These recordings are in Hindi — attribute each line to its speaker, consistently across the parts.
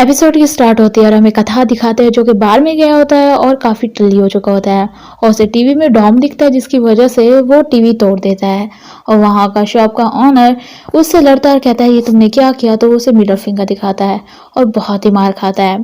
Speaker 1: एपिसोड की स्टार्ट होती है और हमें कथा दिखाते हैं जो कि बाहर में गया होता है और काफी टल्ली हो चुका होता है और उसे टीवी में डॉम दिखता है जिसकी वजह से वो टीवी तोड़ देता है। और वहां का शॉप का ऑनर उससे लड़ता है और कहता है ये तुमने क्या किया, तो वो उसे मिडल फिंगर दिखाता है और बहुत ही मार खाता है।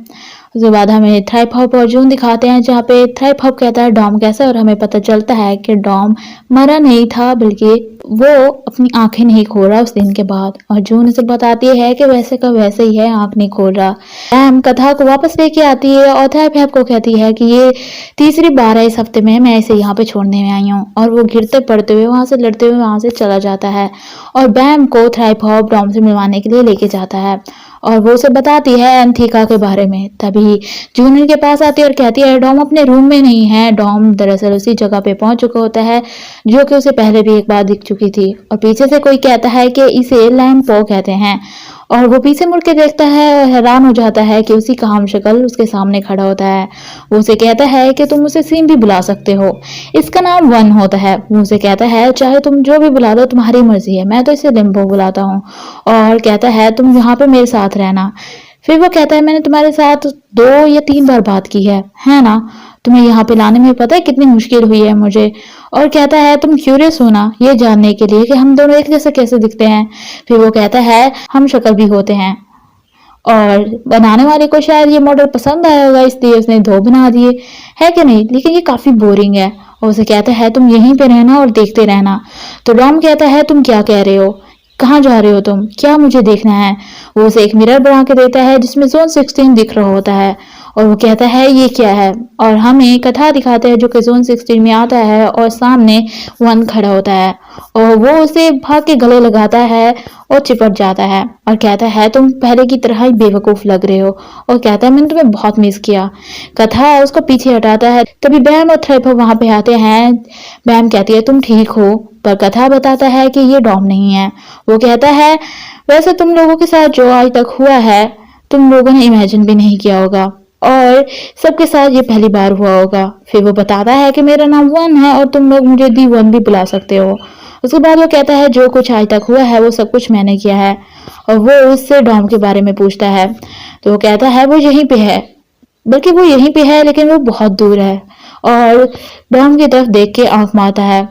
Speaker 1: उसके बाद हमें थ्राइप हब और जून दिखाते हैं जहाँ पे थ्राइप हब कहता है डॉम कैसा है और हमें पता चलता है कि डॉम मरा नहीं था बल्कि वो अपनी आंखें नहीं खोल रहा उस दिन के बाद। और जून उसे बताती है कि वैसे का वैसे ही है, आंख नहीं खोल रहा। एम कथा को वापस लेके आती है और थ्राइप को कहती है कि ये तीसरी बार है इस हफ्ते में मैं इसे यहाँ पे छोड़ने में आई हूँ। और वो गिरते पड़ते हुए वहां से लड़ते हुए वहां से चला जाता है और बैम को थ्राइप हब डॉम से मिलवाने के लिए लेके जाता है और वो उसे बताती है एंथिका के बारे में। तभी जूनियर के पास आती है और कहती है डॉम अपने रूम में नहीं है। डॉम दरअसल उसी जगह पे पहुंच चुका होता है जो कि उसे पहले भी एक बार दिख चुकी थी। और पीछे से कोई कहता है कि इसे लैम्पो कहते हैं और वो पीछे मुड़ के देखता है और हैरान हो जाता है कि उसी का हमशक्ल उसके सामने खड़ा होता है। वो उसे कहता है कि तुम उसे सिम भी बुला सकते हो, इसका नाम वन होता है। वो उसे कहता है चाहे तुम जो भी बुला दो तुम्हारी मर्जी है, मैं तो इसे लिम्बो बुलाता हूँ। और कहता है तुम यहाँ पे मेरे साथ रहना। फिर वो कहता है मैंने तुम्हारे साथ 2 या 3 बार बात की है ना? तुम्हें यहाँ पे लाने में पता है कितनी मुश्किल हुई है मुझे। और कहता है तुम क्यूरियस हो ना ये जानने के लिए कि हम दोनों एक जैसे कैसे दिखते हैं। फिर वो कहता है हम शक्ल भी होते हैं और बनाने वाले को शायद ये मॉडल पसंद आया होगा इसलिए उसने 2 बना दिए, है कि नहीं? लेकिन ये काफी बोरिंग है। और उसे कहता है तुम यहीं पे रहना और देखते रहना। तो डॉम कहता है तुम क्या कह रहे हो, कहाँ जा रहे हो तुम, क्या मुझे देखना है? वो उसे एक मिरर बना के देता है जिसमें जोन 16 दिख रहा होता है और वो कहता है ये क्या है। और हमें कथा दिखाते हैं जो कि जोन 16 में आता है और सामने वन खड़ा होता है और वो उसे भाग के गले लगाता है और चिपट जाता है और कहता है तुम पहले की तरह ही बेवकूफ लग रहे हो। और कहता है मैंने तुम्हें बहुत मिस किया। कथा उसको पीछे हटाता है। तभी बैम और थ्रेप वहां पे आते हैं। बैम कहती है तुम ठीक हो, पर कथा बताता है कि ये डॉम नहीं है। वो कहता है वैसे तुम लोगों के साथ जो आज तक हुआ है तुम लोगों ने इमेजिन भी नहीं किया होगा और सबके साथ ये पहली बार हुआ होगा। फिर वो बताता है कि मेरा नाम वन है और तुम लोग मुझे दी वन भी बुला सकते हो। उसके बाद वो कहता है जो कुछ आज तक हुआ है वो सब कुछ मैंने किया है। और वो उससे डॉम के बारे में पूछता है तो वो कहता है वो यहीं पे है, बल्कि वो यहीं पे है लेकिन वो बहुत दूर है। और डॉम की तरफ देख के आंख मारता है।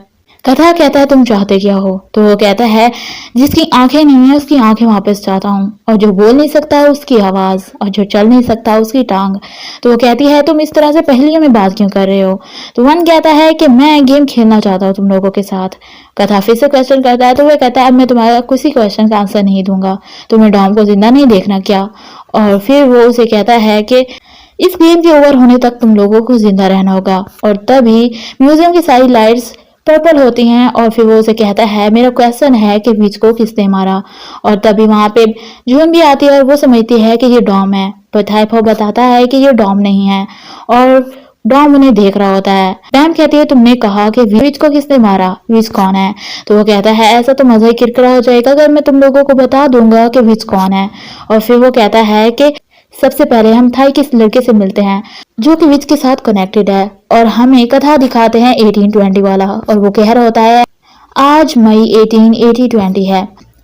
Speaker 1: कथा कहता है तुम चाहते क्या हो? तो वो कहता है जिसकी आंखें नहीं है उसकी आंखें वापस चाहता हूँ और जो बोल नहीं सकता है उसकी आवाज और जो चल नहीं सकता उसकी टांग। तो वो कहती है तुम इस तरह से पहेलियों में बात क्यों कर रहे हो? तो वन कहता है कि मैं गेम खेलना चाहता हूँ तुम लोगों के साथ। कथा फिर से क्वेश्चन करता है तो वो कहता है अब मैं तुम्हारा किसी क्वेश्चन का आंसर नहीं दूंगा, तुम्हें डॉम को जिंदा नहीं देखना क्या? और फिर वो उसे कहता है कि इस गेम के ओवर होने तक तुम लोगों को जिंदा रहना होगा। और तभी म्यूजियम की सारी लाइट्स पर्पल होती हैं और फिर वो उसे कहता है मेरा क्वेश्चन है कि विच को किसने मारा। और तभी वहां पे जून भी आती है और वो समझती है कि ये डॉम है, पर थाइपो बताता है कि ये डॉम नहीं है और डॉम उन्हें देख रहा होता है। डैम कहती है तुमने कहा कि विच को किसने मारा, विच कौन है? तो वो कहता है ऐसा तो मजा ही किरकिरा हो जाएगा अगर मैं तुम लोगों को बता दूंगा कि विच कौन है। और फिर वो कहता है कि सबसे पहले हम थाई के इस लड़के से मिलते हैं जो कि विच के साथ कनेक्टेड है और हमें कथा दिखाते हैं 1820 वाला। और वो कह रहा होता है आज मई 1880 है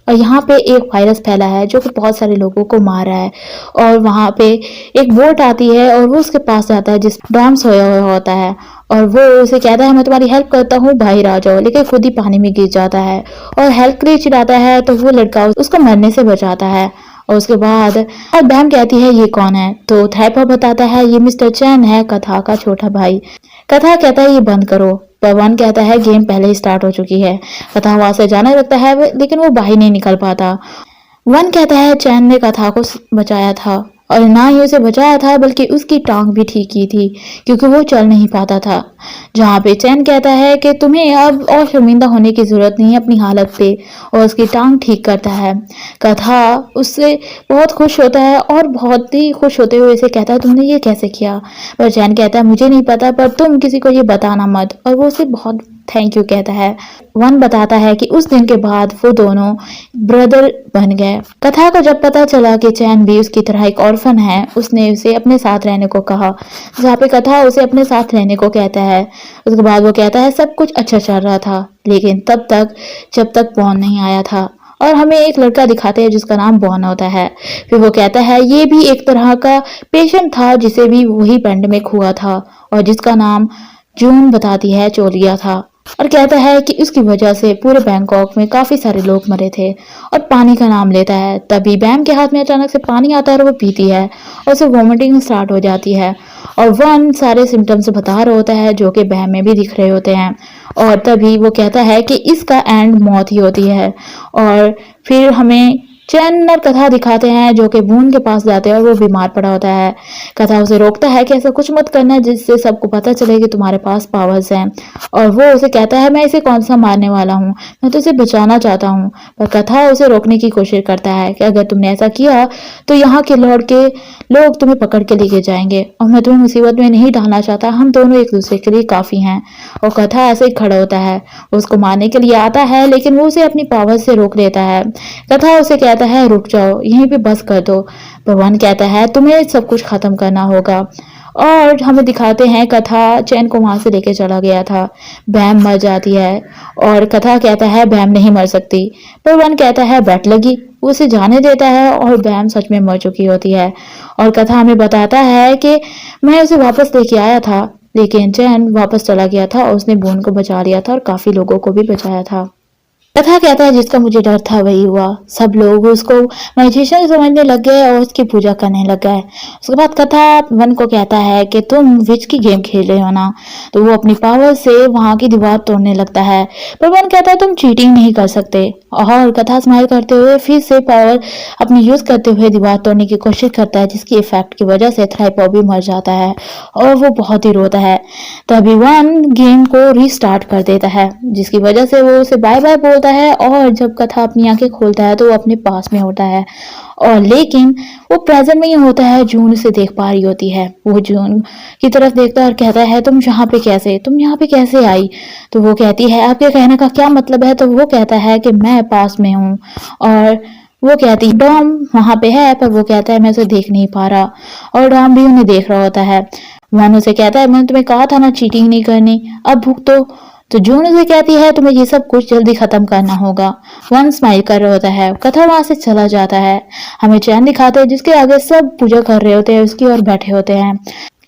Speaker 1: और यहाँ पे एक वायरस फैला है जो कि बहुत सारे लोगों को मार रहा है। और वहाँ पे एक बोट आती है और वो उसके पास जाता है जिस डॉम सोया हुआ होता है और वो उसे कहता है मैं तुम्हारी हेल्प करता हूँ बाहर आ जाओ, लेकिन खुद ही पानी में गिर जाता है और हेल्प के लिए चिल्लाता है तो वो लड़का उसको मरने से बचाता है। और उसके बाद और बैम कहती है ये कौन है? तो थैपा बताता है ये मिस्टर चैन है, कथा का छोटा भाई। कथा कहता है ये बंद करो, पर वन कहता है गेम पहले ही स्टार्ट हो चुकी है। कथा वहां से जाने लगता है लेकिन वो बाहर नहीं निकल पाता। वन कहता है चैन ने कथा को बचाया था और ना ही उसे बचाया था बल्कि उसकी टांग भी ठीक की थी क्योंकि वो चल नहीं पाता था। जहाँ पे चैन कहता है कि तुम्हें अब और शर्मिंदा होने की जरूरत नहीं है अपनी हालत पे, और उसकी टांग ठीक करता है। कथा उससे बहुत खुश होता है और बहुत ही खुश होते हुए उसे कहता है तुमने ये कैसे किया? पर चैन कहता है मुझे नहीं पता पर तुम किसी को ये बताना मत, और वो उसे बहुत थैंक यू कहता है। वन बताता है कि उस दिन के बाद वो दोनों ब्रदर बन गए। कथा को जब पता चला कि चैन भी उसकी तरह एक ऑर्फन है उसने उसे अपने साथ रहने को कहा, जहाँ पे कथा उसे अपने साथ रहने को कहता है। उसके बाद वो कहता है सब कुछ अच्छा चल रहा था लेकिन तब तक जब तक पॉन नहीं आया था और हमें एक लड़का दिखाते हैं जिसका नाम बॉन होता है। फिर वो कहता है ये भी एक तरह का पेशेंट था जिसे भी वही पेंडेमिक हुआ था और जिसका नाम जून बताती है चोलिया था, और कहता है कि उसकी वजह से पूरे बैंकॉक में काफी सारे लोग मरे थे, और पानी का नाम लेता है। तभी बैम के हाथ में अचानक से पानी आता है और वो पीती है और उसे वॉमिटिंग स्टार्ट हो जाती है, और वन सारे सिम्टम्स बता रहा होता है जो कि बैम में भी दिख रहे होते हैं। और तभी वो कहता है कि इसका एंड मौत ही होती है। और फिर हमें चैन और कथा दिखाते हैं जो कि बून के पास जाते हैं और वो बीमार पड़ा होता है। कथा उसे रोकता है कि ऐसा कुछ मत करना जिससे सबको पता चले कि तुम्हारे पास पावर्स हैं, और वो उसे कहता है मैं इसे कौन सा मारने वाला हूँ, मैं तो इसे बचाना चाहता हूँ। पर कथा उसे रोकने की कोशिश करता है कि अगर तुमने ऐसा किया तो यहाँ के लॉर्ड के लोग तुम्हें पकड़ के लेके जाएंगे और मैं तुम्हें मुसीबत में नहीं डालना चाहता, हम दोनों एक दूसरे के लिए काफी हैं। और कथा ऐसे ही खड़ा होता है, वो उसको मारने के लिए आता है लेकिन वो उसे अपनी पावर से रोक लेता है। कथा उसे कहता है रुक जाओ, यहीं पे बस कर दो। भगवान कहता है तुम्हें सब कुछ खत्म करना होगा। और हमें दिखाते हैं कथा चैन को वहां से लेके चला गया था। बैम मर जाती है और कथा कहता है बैम नहीं मर सकती, पर वन कहता है बैट लगी, वो उसे जाने देता है और बैम सच में मर चुकी होती है। और कथा हमें बताता है कि मैं उसे वापस लेके आया था लेकिन चैन वापस चला गया था और उसने बोन को बचा लिया था और काफी लोगों को भी बचाया था। कथा कहता है जिसका मुझे डर था वही हुआ, सब लोग उसको मैजिशियन समझने लग गए और उसकी पूजा करने लग गए। उसके बाद कथा वन को कहता है कि तुम विच की गेम खेल रहे हो ना, तो वो अपनी पावर से वहां की दीवार तोड़ने लगता है। पर वन कहता है तुम चीटिंग नहीं कर सकते, और कथा स्माइल करते हुए फिर से पावर अपनी यूज करते हुए दीवार तोड़ने की कोशिश करता है, जिसकी इफेक्ट की वजह से थ्राइपो भी मर जाता है और वो बहुत ही रोता है। तभी वन गेम को रीस्टार्ट कर देता है जिसकी वजह से वो उसे बाय बाय बोलता है, और जब कथा अपनी आंखें खोलता है तो वो अपने पास में होता है, और लेकिन वो प्रेजेंट में ही होता है। जून उसे देख पा रही होती है, वो जून की तरफ देखता है और कहता है तुम यहाँ पे कैसे आई। तो वो कहती है आपके कहने का क्या मतलब है। तो वो कहता है कि मैं पास में हूँ, और वो कहती है डॉम वहां पे है, पर वो कहता है मैं उसे देख नहीं पा रहा, और डॉम भी उन्हें देख रहा होता है। वन उसे कहता है मैंने तुम्हें कहा था ना चीटिंग नहीं करनी, अब भुगतो। तो जून उसे कहती है तुम्हें ये सब कुछ जल्दी खत्म करना होगा। वन स्माइल कर रहा होता है, कथा वहां से चला जाता है। हमें चैन दिखाते हैं जिसके आगे सब पूजा कर रहे होते हैं उसकी और बैठे होते हैं।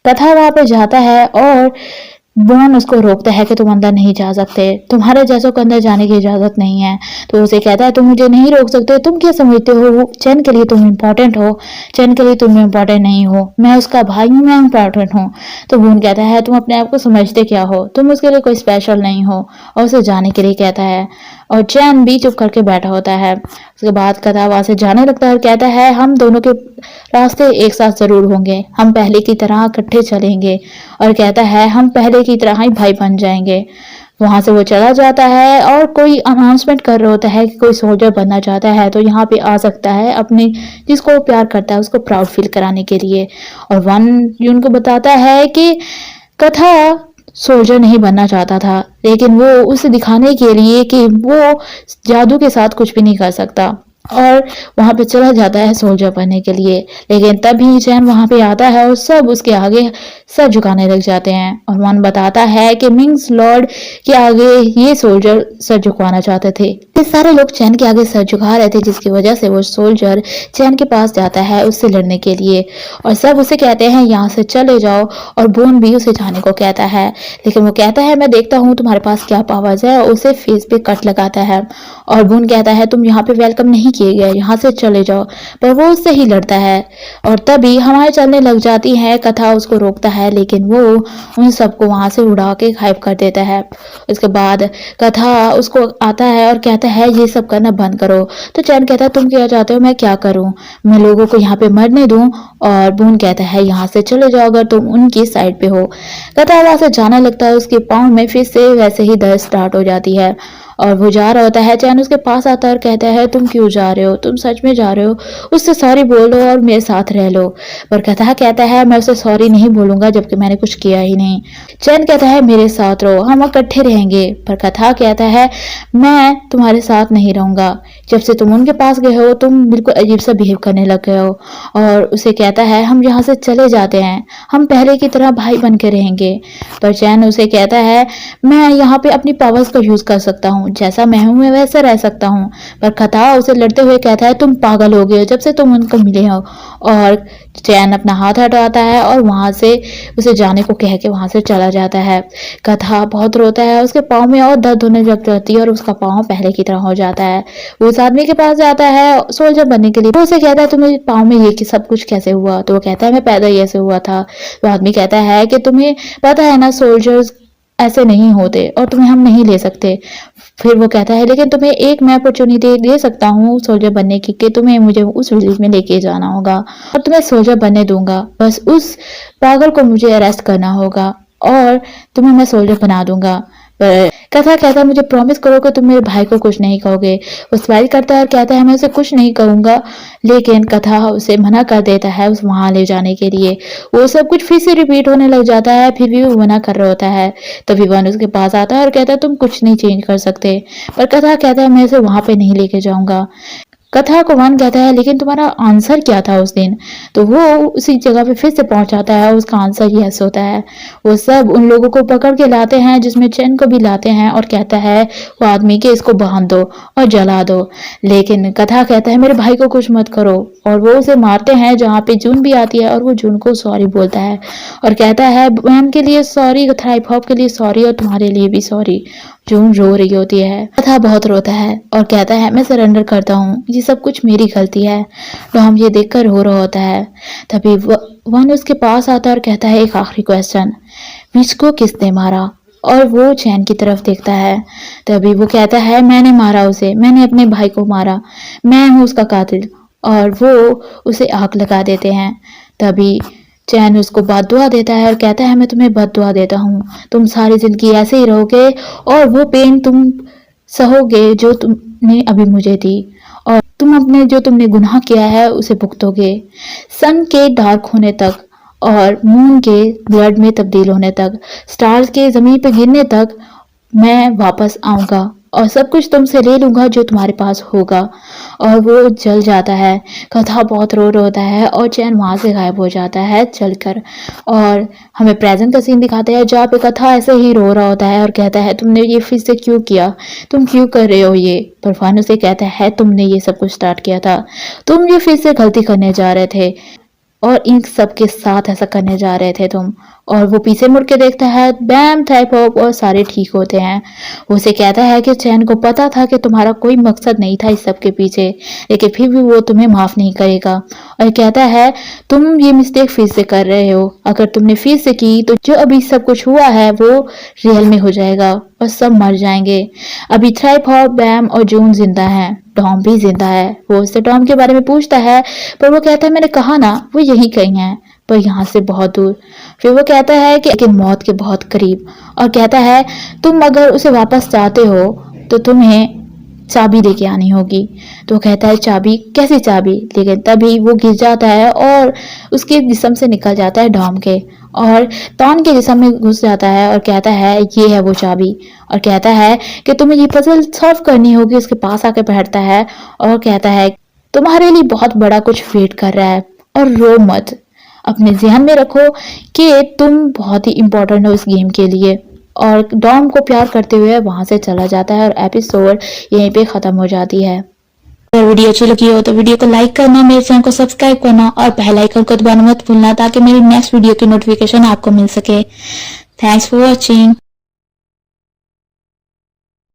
Speaker 1: कथा वहां पे जाता है और बॉन उसको रोकता है कि तुम अंदर नहीं जा सकते, तुम्हारे जैसों को अंदर जाने की इजाजत नहीं है। तो उसे कहता है तुम मुझे नहीं रोक सकते, तुम क्या समझते हो चैन के लिए तुम इम्पोर्टेंट हो, चैन के लिए तुम इम्पोर्टेंट नहीं हो, मैं उसका भाई हूँ, मैं इम्पोर्टेंट हूँ। तो बॉन कहता है तुम अपने आप को समझते क्या हो, तुम उसके लिए कोई स्पेशल नहीं हो, और उसे जाने के लिए कहता है। और चैन भी चुप करके बैठा होता है। उसके बाद कथा वहां से जाने लगता है और कहता है हम दोनों के रास्ते एक साथ जरूर होंगे, हम पहले की तरह इकट्ठे चलेंगे, और कहता है हम पहले की तरह ही भाई बन जाएंगे। वहां से वो चला जाता है और कोई अनाउंसमेंट कर रहा होता है कि कोई सोल्जर बनना चाहता है तो यहाँ पे आ सकता है अपने जिसको वो प्यार करता है उसको प्राउड फील कराने के लिए। और वन यून को बताता है कि कथा सोल्जर नहीं बनना चाहता था, लेकिन वो उसे दिखाने के लिए कि वो जादू के साथ कुछ भी नहीं कर सकता, और वहां पे चला जाता है सोल्जर बनने के लिए। लेकिन तभी चैन वहां पे आता है और सब उसके आगे सर झुकाने लग जाते हैं, और वन बताता है कि मिंग्स लॉर्ड के आगे ये सोल्जर सर झुकवाना चाहते थे। ये सारे लोग चैन के आगे सर झुका रहे थे जिसकी वजह से वो सोल्जर चैन के पास जाता है उससे लड़ने के लिए, और सब उसे कहते हैं यहाँ से चले जाओ, और बोन भी उसे जाने को कहता है। लेकिन वो कहता है मैं देखता हूँ तुम्हारे पास क्या पावर्स है, और उसे फेस पे कट लगाता है। और बोन कहता है तुम यहाँ पे वेलकम नहीं किए गए, यहाँ से चले जाओ, पर वो उससे ही लड़ता है। और तभी हवाएं चलने लग जाती हैं, कथा उसको रोकता है लेकिन वो उन सबको वहां से उड़ा के गायब कर देता है। उसके बाद कथा उसको आता है और कहता है ये सब करना बंद करो। तो चैन कहता है तुम क्या चाहते हो मैं क्या करूं, मैं लोगों को यहाँ पे मरने दूं। और बून कहता है यहाँ से चले जाओ अगर तुम उनकी साइड पे हो। कथा वहां से जाने लगता है, उसके पाँव में फिर से वैसे ही दर्द स्टार्ट हो जाती है, और वो जा रहा होता है। चैन उसके पास आता है और कहता है तुम क्यों जा रहे हो, तुम सच में जा रहे हो, उससे सॉरी बोल लो और मेरे साथ रह लो। पर कथा कहता है मैं उसे सॉरी नहीं बोलूंगा, रहूंगा जबकि मैंने कुछ किया ही नहीं। चैन कहता है मेरे साथ रहो, हम इकट्ठे रहेंगे। पर कथा कहता है मैं तुम्हारे साथ नहीं रहूंगा, जब से तुम उनके पास गए हो तुम बिल्कुल अजीब सा बिहेव करने लग गए हो। और उसे कहता है हम यहाँ से चले जाते हैं, हम पहले की तरह भाई बन के रहेंगे। पर चैन उसे कहता है मैं यहाँ पे अपनी पावर्स का यूज कर सकता हूँ, जैसा मैं हूँ मैं वैसा रह सकता हूँ। पर कथा उसे लड़ते हुए कहता है तुम पागल हो गए हो जब से तुम उनको मिले हो। और चैन अपना हाथ हटाता है और वहां से उसे जाने को कह के वहां से चला जाता है। कथा बहुत रोता है, उसके पाँव में और दर्द होने लग जाती है और उसका पाँव पहले की तरह हो जाता है। वो उस आदमी के पास जाता है सोल्जर बनने के लिए। वो उसे कहता है तुम्हें पाँव में ये कि सब कुछ कैसे हुआ। तो वो कहता है मैं पैदा ही ऐसे हुआ था। वो आदमी कहता है कि तुम्हें पता है ना सोल्जर्स ऐसे नहीं होते और तुम्हें हम नहीं ले सकते। फिर वो कहता है लेकिन तुम्हें एक मैं अपॉर्चुनिटी दे सकता हूँ सोल्जर बनने की, कि तुम्हें मुझे उस विलेज में लेके जाना होगा और तुम्हें सोल्जर बनने दूंगा। बस उस पागल को मुझे अरेस्ट करना होगा और तुम्हें मैं सोल्जर बना दूंगा। पर कथा कहता है मुझे प्रॉमिस करो कि तुम मेरे भाई को कुछ नहीं कहोगे। वो स्माइल करता है और कहता है मैं उसे कुछ नहीं कहूंगा। लेकिन कथा उसे मना कर देता है उस वहां ले जाने के लिए। वो सब कुछ फिर से रिपीट होने लग जाता है, फिर भी वो मना कर रहा होता है। तभी वन उसके पास आता है और कहता है तुम कुछ नहीं चेंज कर सकते। पर कथा कहता है मैं उसे वहां पे नहीं लेके जाऊंगा। कथा को वन कहता है लेकिन तुम्हारा आंसर क्या था उस दिन। तो वो उसी जगह पे फिर से पहुंच जाता है और उसका आंसर यस होता है। वो सब उन लोगों को पकड़ के लाते हैं जिसमें चैन को भी लाते हैं और कहता है वो आदमी के इसको बांध दो और जला दो। लेकिन कथा कहता है मेरे भाई को कुछ मत करो और वो उसे मारते हैं। जहाँ पे जून भी आती है और वो जून को सॉरी बोलता है और कहता है मैम के लिए सॉरी, थ्राइप हॉप के लिए सॉरी और तुम्हारे लिए भी सॉरी। जून रो रही होती है, कथा बहुत रोता है और कहता है मैं सरेंडर करता हूँ, ये सब कुछ मेरी गलती है। टॉम ये देखकर रो रहा होता है। तभी वन उसके पास आता है और कहता है एक आखिरी क्वेश्चन, मिच को किसने मारा। और वो चैन की तरफ देखता है। तभी वो कहता है मैंने मारा उसे, मैंने अपने भाई को मारा, मैं हूँ उसका कातिल। और वो उसे आग लगा देते हैं। तभी चैन उसको बददुआ देता है और कहता है मैं तुम्हें बददुआ देता हूँ, तुम सारी जिंदगी ऐसे ही रहोगे और वो पेन तुम सहोगे जो तुमने अभी मुझे दी और तुम अपने जो तुमने गुनाह किया है उसे भुगतोगे। सन के डार्क होने तक और मून के ब्लड में तब्दील होने तक, स्टार्स के जमीन पे गिरने तक मैं वापस आऊंगा और सब कुछ तुमसे ले लूंगा जो तुम्हारे पास होगा। और वो जल जाता है। कथा बहुत रो होता है और चैन वहां से गायब हो जाता है चलकर। और हमें प्रेजेंट का सीन दिखाते हैं जहाँ पे कथा ऐसे ही रो रहा होता है और कहता है तुमने ये फिर से क्यों किया, तुम क्यों कर रहे हो ये। पर फानू से कहता है तुमने ये सब कुछ स्टार्ट किया था, तुम ये फिर से गलती करने जा रहे थे और इन सब के साथ ऐसा करने जा रहे थे तुम। और वो पीछे मुड़ के देखता है, बैम टाइप ऑफ और सारे ठीक होते हैं। वो उसे कहता है कि चैन को पता था कि तुम्हारा कोई मकसद नहीं था इस सब के पीछे, लेकिन फिर भी वो तुम्हें माफ नहीं करेगा। और कहता है तुम ये मिस्टेक फिर से कर रहे हो, अगर तुमने फिर से की तो जो अभी सब कुछ हुआ है वो रियल में हो जाएगा और सब मर जाएंगे। अभी थ्राइप हॉप, बैम और जून जिंदा है, टॉम भी जिंदा है। वो उससे टॉम के बारे में पूछता है पर वो कहता है मैंने कहा ना वो यहीं कहीं है, पर यहाँ से बहुत दूर। फिर वो कहता है कि मौत के बहुत करीब और कहता है तुम अगर उसे वापस चाहते हो तो तुम्हें चाबी लेके आनी होगी। तो वो कहता है चाबी, कैसी चाबी। लेकिन तभी वो गिर जाता है और उसके जिस्म से निकल जाता है डॉम के और टॉन के जिस्म में घुस जाता है और कहता है ये है वो चाबी। और कहता है कि तुम्हें ये पजल सॉल्व करनी होगी। उसके पास आके बैठता है और कहता है तुम्हारे लिए बहुत बड़ा कुछ वेट कर रहा है और रो मत, अपने ध्यान में रखो कि तुम बहुत ही इंपॉर्टेंट हो इस गेम के लिए। और डॉम को प्यार करते हुए वहां से चला जाता है और एपिसोड यहीं पे खत्म हो जाती है। अगर वीडियो अच्छी लगी हो तो वीडियो को लाइक करना, मेरे चैनल को सब्सक्राइब करना और बेल आइकन को दबाना मत भूलना ताकि मेरी नेक्स्ट वीडियो की नोटिफिकेशन आपको मिल सके। Thanks for watching.